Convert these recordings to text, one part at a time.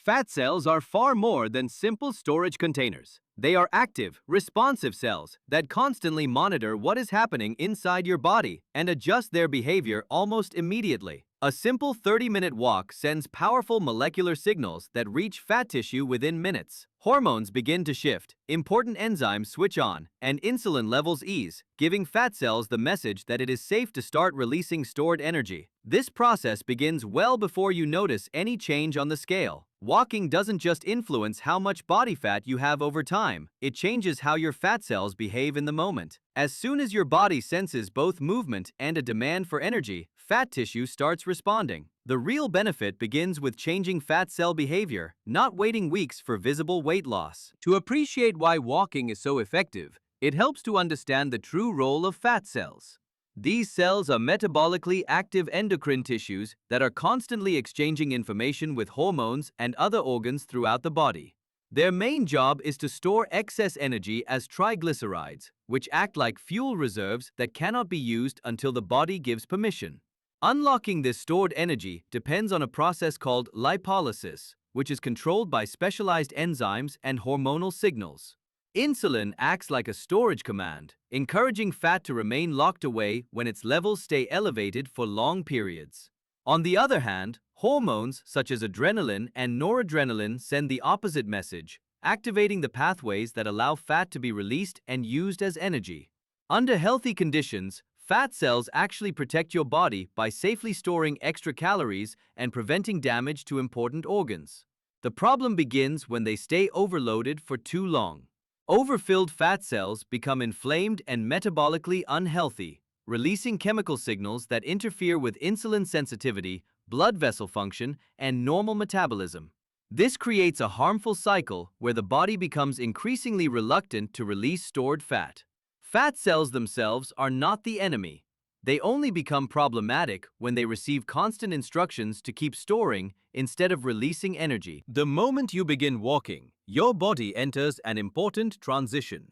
Fat cells are far more than simple storage containers. They are active, responsive cells that constantly monitor what is happening inside your body and adjust their behavior almost immediately. A simple 30-minute walk sends powerful molecular signals that reach fat tissue within minutes. Hormones begin to shift, important enzymes switch on, and insulin levels ease, giving fat cells the message that it is safe to start releasing stored energy. This process begins well before you notice any change on the scale. Walking doesn't just influence how much body fat you have over time, it changes how your fat cells behave in the moment. As soon as your body senses both movement and a demand for energy, fat tissue starts responding. The real benefit begins with changing fat cell behavior, not waiting weeks for visible weight loss. To appreciate why walking is so effective, it helps to understand the true role of fat cells. These cells are metabolically active endocrine tissues that are constantly exchanging information with hormones and other organs throughout the body. Their main job is to store excess energy as triglycerides, which act like fuel reserves that cannot be used until the body gives permission. Unlocking this stored energy depends on a process called lipolysis, which is controlled by specialized enzymes and hormonal signals. Insulin acts like a storage command, encouraging fat to remain locked away when its levels stay elevated for long periods. On the other hand, hormones such as adrenaline and noradrenaline send the opposite message, activating the pathways that allow fat to be released and used as energy. Under healthy conditions, fat cells actually protect your body by safely storing extra calories and preventing damage to important organs. The problem begins when they stay overloaded for too long. Overfilled fat cells become inflamed and metabolically unhealthy, releasing chemical signals that interfere with insulin sensitivity, blood vessel function, and normal metabolism. This creates a harmful cycle where the body becomes increasingly reluctant to release stored fat. Fat cells themselves are not the enemy. They only become problematic when they receive constant instructions to keep storing instead of releasing energy. The moment you begin walking, your body enters an important transition.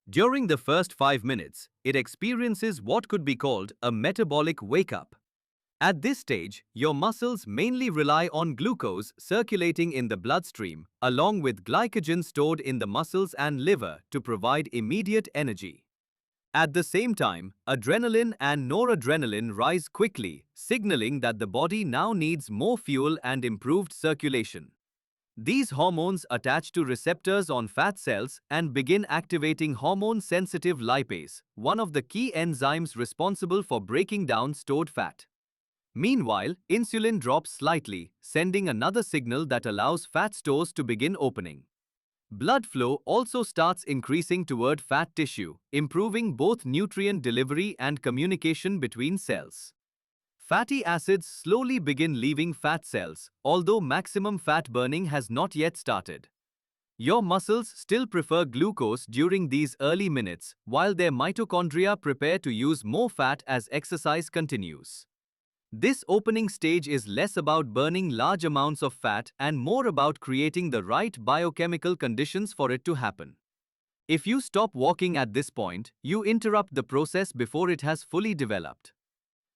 During the first 5 minutes, it experiences what could be called a metabolic wake-up. At this stage, your muscles mainly rely on glucose circulating in the bloodstream, along with glycogen stored in the muscles and liver to provide immediate energy. At the same time, adrenaline and noradrenaline rise quickly, signaling that the body now needs more fuel and improved circulation. These hormones attach to receptors on fat cells and begin activating hormone-sensitive lipase, one of the key enzymes responsible for breaking down stored fat. Meanwhile, insulin drops slightly, sending another signal that allows fat stores to begin opening. Blood flow also starts increasing toward fat tissue, improving both nutrient delivery and communication between cells. Fatty acids slowly begin leaving fat cells, although maximum fat burning has not yet started. Your muscles still prefer glucose during these early minutes, while their mitochondria prepare to use more fat as exercise continues. This opening stage is less about burning large amounts of fat and more about creating the right biochemical conditions for it to happen. If you stop walking at this point, you interrupt the process before it has fully developed.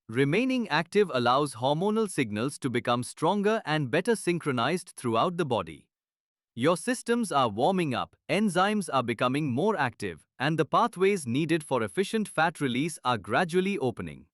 Remaining active allows hormonal signals to become stronger and better synchronized throughout the body. Your systems are warming up, enzymes are becoming more active, and the pathways needed for efficient fat release are gradually opening.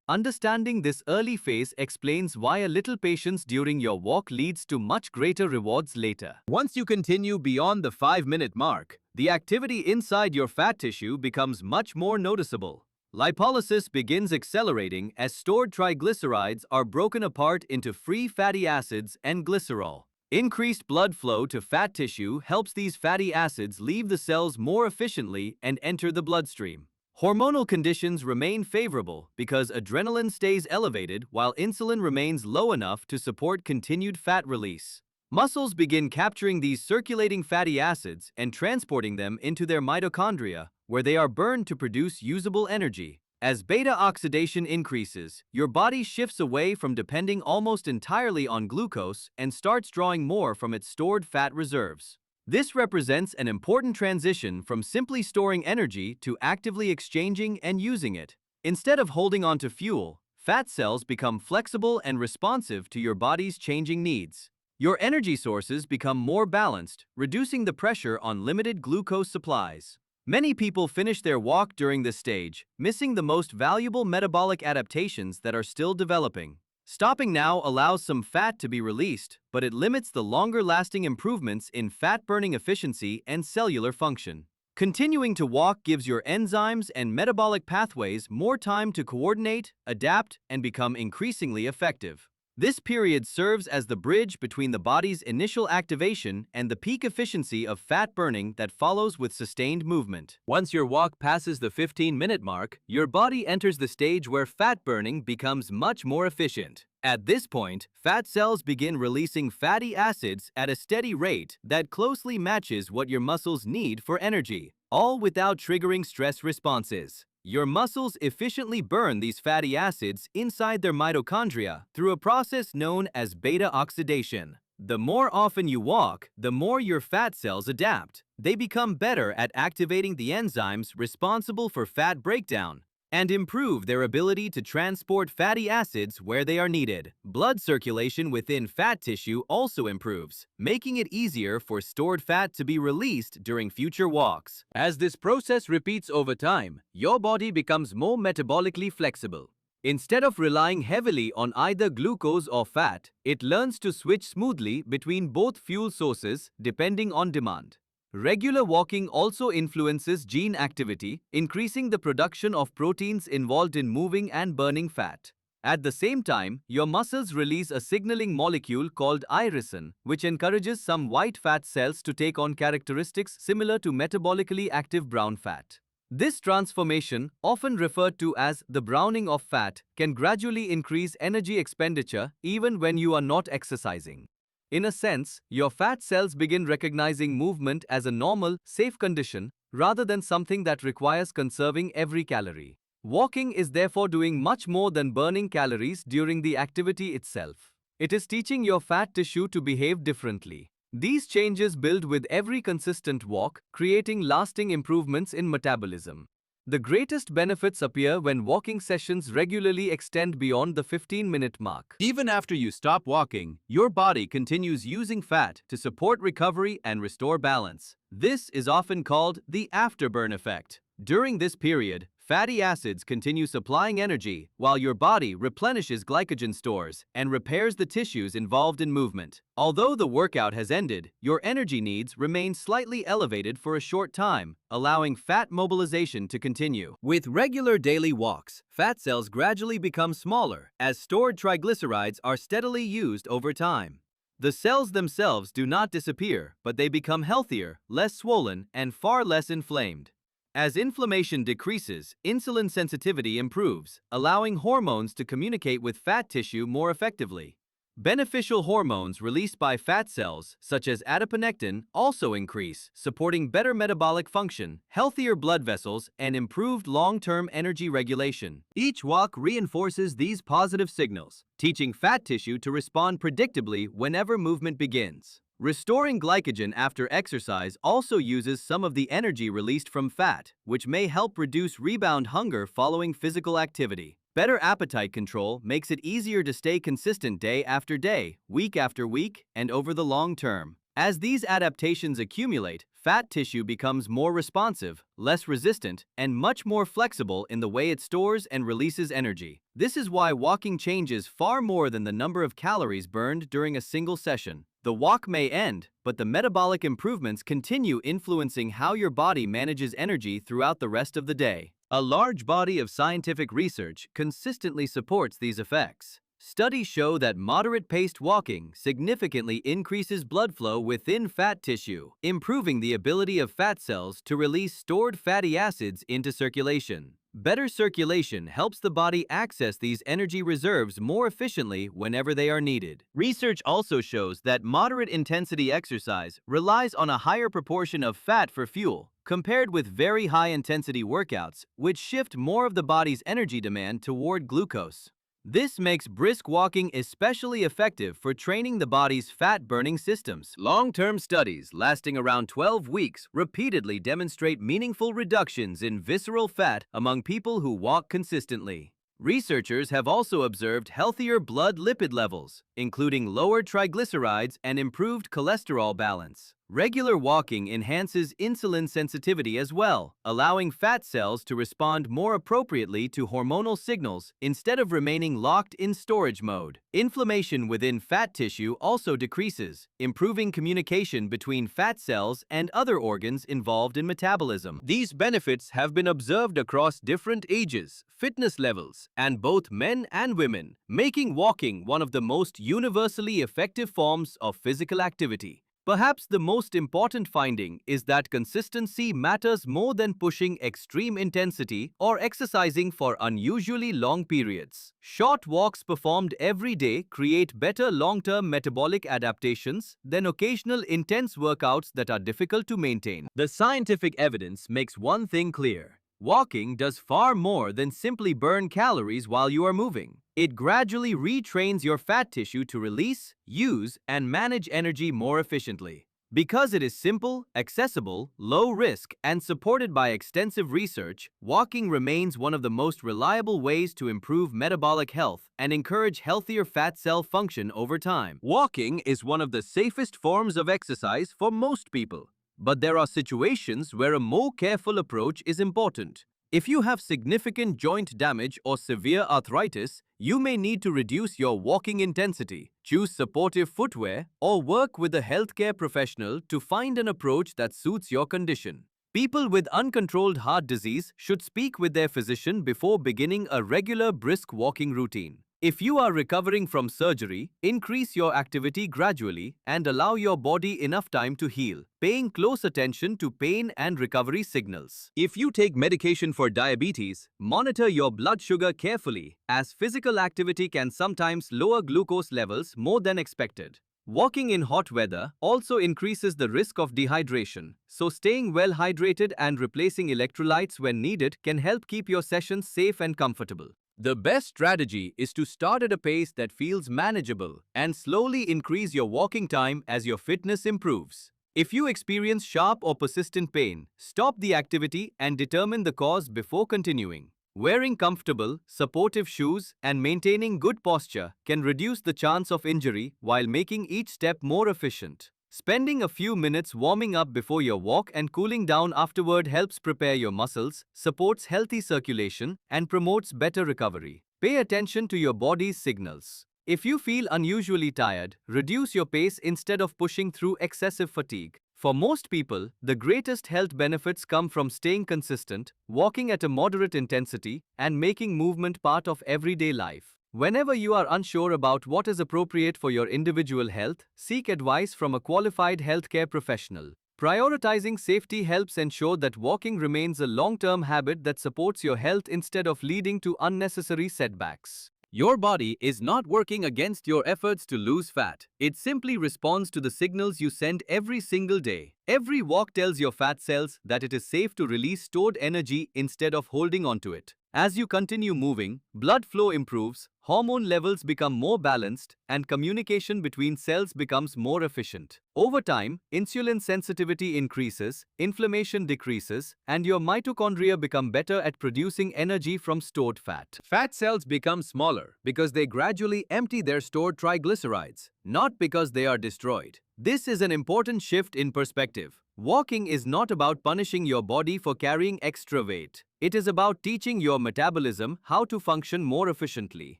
Understanding this early phase explains why a little patience during your walk leads to much greater rewards later. Once you continue beyond the 5-minute mark, the activity inside your fat tissue becomes much more noticeable. Lipolysis begins accelerating as stored triglycerides are broken apart into free fatty acids and glycerol. Increased blood flow to fat tissue helps these fatty acids leave the cells more efficiently and enter the bloodstream. Hormonal conditions remain favorable because adrenaline stays elevated while insulin remains low enough to support continued fat release. Muscles begin capturing these circulating fatty acids and transporting them into their mitochondria, where they are burned to produce usable energy. As beta oxidation increases, your body shifts away from depending almost entirely on glucose and starts drawing more from its stored fat reserves. This represents an important transition from simply storing energy to actively exchanging and using it. Instead of holding on to fuel, fat cells become flexible and responsive to your body's changing needs. Your energy sources become more balanced, reducing the pressure on limited glucose supplies. Many people finish their walk during this stage, missing the most valuable metabolic adaptations that are still developing. Stopping now allows some fat to be released, but it limits the longer-lasting improvements in fat-burning efficiency and cellular function. Continuing to walk gives your enzymes and metabolic pathways more time to coordinate, adapt, and become increasingly effective. This period serves as the bridge between the body's initial activation and the peak efficiency of fat burning that follows with sustained movement. Once your walk passes the 15-minute mark, your body enters the stage where fat burning becomes much more efficient. At this point, fat cells begin releasing fatty acids at a steady rate that closely matches what your muscles need for energy, all without triggering stress responses. Your muscles efficiently burn these fatty acids inside their mitochondria through a process known as beta oxidation. The more often you walk, the more your fat cells adapt. They become better at activating the enzymes responsible for fat breakdown and improve their ability to transport fatty acids where they are needed. Blood circulation within fat tissue also improves, making it easier for stored fat to be released during future walks. As this process repeats over time, your body becomes more metabolically flexible. Instead of relying heavily on either glucose or fat, it learns to switch smoothly between both fuel sources depending on demand. Regular walking also influences gene activity, increasing the production of proteins involved in moving and burning fat. At the same time, your muscles release a signaling molecule called irisin, which encourages some white fat cells to take on characteristics similar to metabolically active brown fat. This transformation, often referred to as the browning of fat, can gradually increase energy expenditure even when you are not exercising. In a sense, your fat cells begin recognizing movement as a normal, safe condition rather than something that requires conserving every calorie. Walking is therefore doing much more than burning calories during the activity itself. It is teaching your fat tissue to behave differently. These changes build with every consistent walk, creating lasting improvements in metabolism. The greatest benefits appear when walking sessions regularly extend beyond the 15-minute mark. Even after you stop walking, your body continues using fat to support recovery and restore balance. This is often called the afterburn effect. During this period, fatty acids continue supplying energy while your body replenishes glycogen stores and repairs the tissues involved in movement. Although the workout has ended, your energy needs remain slightly elevated for a short time, allowing fat mobilization to continue. With regular daily walks, fat cells gradually become smaller as stored triglycerides are steadily used over time. The cells themselves do not disappear, but they become healthier, less swollen, and far less inflamed. As inflammation decreases, insulin sensitivity improves, allowing hormones to communicate with fat tissue more effectively. Beneficial hormones released by fat cells, such as adiponectin, also increase, supporting better metabolic function, healthier blood vessels, and improved long-term energy regulation. Each walk reinforces these positive signals, teaching fat tissue to respond predictably whenever movement begins. Restoring glycogen after exercise also uses some of the energy released from fat, which may help reduce rebound hunger following physical activity. Better appetite control makes it easier to stay consistent day after day, week after week, and over the long term. As these adaptations accumulate, fat tissue becomes more responsive, less resistant, and much more flexible in the way it stores and releases energy. This is why walking changes far more than the number of calories burned during a single session. The walk may end, but the metabolic improvements continue influencing how your body manages energy throughout the rest of the day. A large body of scientific research consistently supports these effects. Studies show that moderate-paced walking significantly increases blood flow within fat tissue, improving the ability of fat cells to release stored fatty acids into circulation. Better circulation helps the body access these energy reserves more efficiently whenever they are needed. Research also shows that moderate-intensity exercise relies on a higher proportion of fat for fuel, compared with very high-intensity workouts, which shift more of the body's energy demand toward glucose. This makes brisk walking especially effective for training the body's fat-burning systems. Long-term studies lasting around 12 weeks repeatedly demonstrate meaningful reductions in visceral fat among people who walk consistently. Researchers have also observed healthier blood lipid levels, including lower triglycerides and improved cholesterol balance. Regular walking enhances insulin sensitivity as well, allowing fat cells to respond more appropriately to hormonal signals instead of remaining locked in storage mode. Inflammation within fat tissue also decreases, improving communication between fat cells and other organs involved in metabolism. These benefits have been observed across different ages, fitness levels, and both men and women, making walking one of the most universally effective forms of physical activity. Perhaps the most important finding is that consistency matters more than pushing extreme intensity or exercising for unusually long periods. Short walks performed every day create better long-term metabolic adaptations than occasional intense workouts that are difficult to maintain. The scientific evidence makes one thing clear. Walking does far more than simply burn calories while you are moving. It gradually retrains your fat tissue to release, use, and manage energy more efficiently. Because it is simple, accessible, low risk, and supported by extensive research, walking remains one of the most reliable ways to improve metabolic health and encourage healthier fat cell function over time. Walking is one of the safest forms of exercise for most people. But there are situations where a more careful approach is important. If you have significant joint damage or severe arthritis, you may need to reduce your walking intensity, choose supportive footwear, or work with a healthcare professional to find an approach that suits your condition. People with uncontrolled heart disease should speak with their physician before beginning a regular brisk walking routine. If you are recovering from surgery, increase your activity gradually and allow your body enough time to heal, paying close attention to pain and recovery signals. If you take medication for diabetes, monitor your blood sugar carefully, as physical activity can sometimes lower glucose levels more than expected. Walking in hot weather also increases the risk of dehydration, so staying well hydrated and replacing electrolytes when needed can help keep your sessions safe and comfortable. The best strategy is to start at a pace that feels manageable and slowly increase your walking time as your fitness improves. If you experience sharp or persistent pain, stop the activity and determine the cause before continuing. Wearing comfortable, supportive shoes and maintaining good posture can reduce the chance of injury while making each step more efficient. Spending a few minutes warming up before your walk and cooling down afterward helps prepare your muscles, supports healthy circulation, and promotes better recovery. Pay attention to your body's signals. If you feel unusually tired, reduce your pace instead of pushing through excessive fatigue. For most people, the greatest health benefits come from staying consistent, walking at a moderate intensity, and making movement part of everyday life. Whenever you are unsure about what is appropriate for your individual health, seek advice from a qualified healthcare professional. Prioritizing safety helps ensure that walking remains a long-term habit that supports your health instead of leading to unnecessary setbacks. Your body is not working against your efforts to lose fat. It simply responds to the signals you send every single day. Every walk tells your fat cells that it is safe to release stored energy instead of holding onto it. As you continue moving, blood flow improves, hormone levels become more balanced, and communication between cells becomes more efficient. Over time, insulin sensitivity increases, inflammation decreases, and your mitochondria become better at producing energy from stored fat. Fat cells become smaller because they gradually empty their stored triglycerides, not because they are destroyed. This is an important shift in perspective. Walking is not about punishing your body for carrying extra weight. It is about teaching your metabolism how to function more efficiently.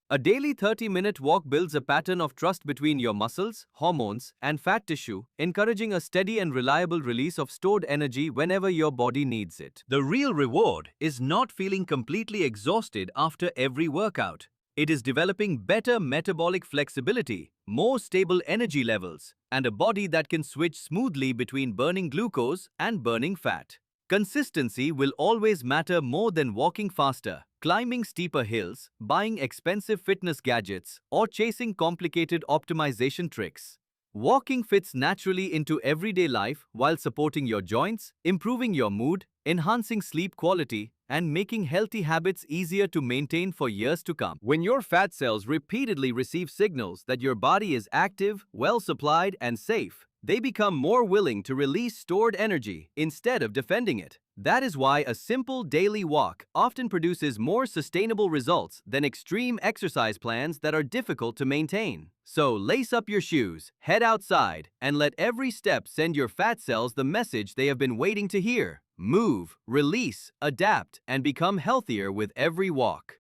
A daily 30-minute walk builds a pattern of trust between your muscles, hormones, and fat tissue, encouraging a steady and reliable release of stored energy whenever your body needs it. The real reward is not feeling completely exhausted after every workout. It is developing better metabolic flexibility, more stable energy levels, and a body that can switch smoothly between burning glucose and burning fat. Consistency will always matter more than walking faster, climbing steeper hills, buying expensive fitness gadgets, or chasing complicated optimization tricks. Walking fits naturally into everyday life while supporting your joints, improving your mood, enhancing sleep quality, and making healthy habits easier to maintain for years to come. When your fat cells repeatedly receive signals that your body is active, well-supplied, and safe, they become more willing to release stored energy instead of defending it. That is why a simple daily walk often produces more sustainable results than extreme exercise plans that are difficult to maintain. So lace up your shoes, head outside, and let every step send your fat cells the message they have been waiting to hear. Move, release, adapt, and become healthier with every walk.